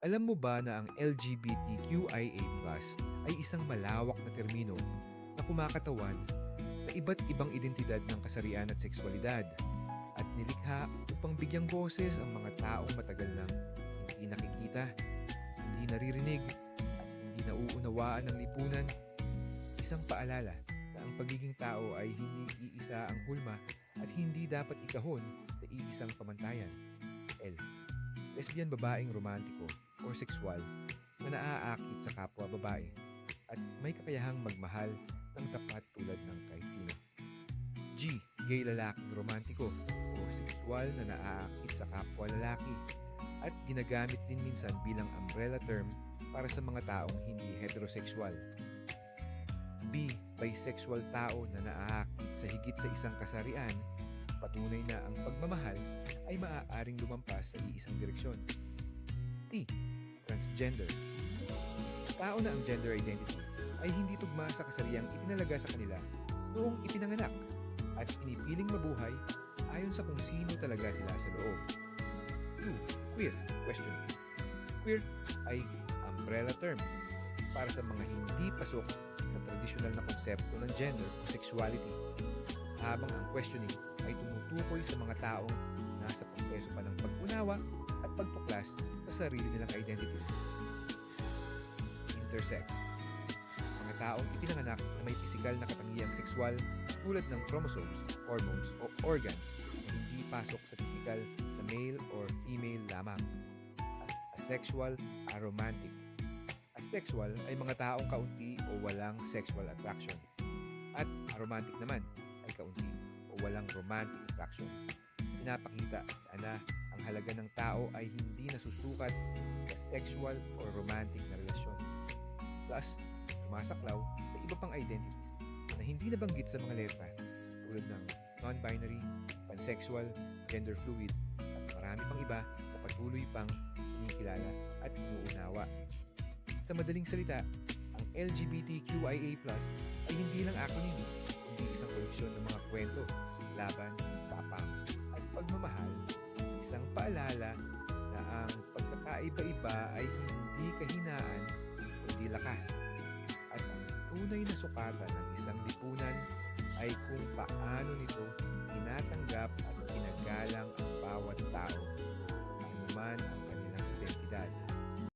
Alam mo ba na ang LGBTQIA+ ay isang malawak na termino na kumakatawan sa iba't ibang identidad ng kasarian at sexualidad at nilikha upang bigyang boses ang mga taong matagal nang hindi nakikita, hindi naririnig at hindi nauunawaan ng lipunan. Isang paalala na ang pagiging tao ay hindi iisa ang hulma at hindi dapat ikahon sa iisang pamantayan. L. Lesbian babaeng romantiko o sexual na naaakit sa kapwa babae at may kakayahang magmahal ng tapat tulad ng kahit sino. G. Gay lalaking romantiko o sexual na naaakit sa kapwa lalaki at ginagamit din minsan bilang umbrella term para sa mga taong hindi heterosexual. B. Bisexual tao na naaakit sa higit sa isang kasarian, patunay na ang pagmamahal ay maaaring lumampas sa iisang direksyon. T. Transgender. Tao na ang gender identity ay hindi tugma sa kasariang itinalaga sa kanila noong ipinanganak at pinipiling mabuhay ayon sa kung sino talaga sila sa loob. 2. Queer. Questioning. Queer ay umbrella term para sa mga hindi pasok sa tradisyonal na konsepto ng gender o sexuality, habang ang questioning ay tumutukoy sa mga taong nasa proseso pa ng pag-unawa at pagtuklas sa sarili nilang identity. Intersex. Mga taong ipinanganak na may pisikal na katangiang sexual tulad ng chromosomes, hormones o organs na hindi pasok sa typical na male or female lamang. Asexual, aromantic. Asexual ay mga taong kaunti o walang sexual attraction. At aromantic naman ay kaunti o walang romantic attraction. Pinapakita na ang halaga ng tao ay hindi nasusukat sa sexual o romantic na relasyon. Plus, sumasaklaw sa iba pang identities na hindi nabanggit sa mga letra tulad ng non-binary, pansexual, gender fluid at marami pang iba na patuloy pang kinikilala at inuunawa. Sa madaling salita, ang LGBTQIA+ ay hindi lang acronym, kundi isang koleksyon ng mga kwento, laban, tapang, at pagmamahal, isang paalala na ang pagkakaiba-iba ay hindi kahinaan, kundi lakas. At ang tunay na sukatan ng isang lipunan ay kung paano nito tinatanggap at ginagalang ang bawat tao, anuman ang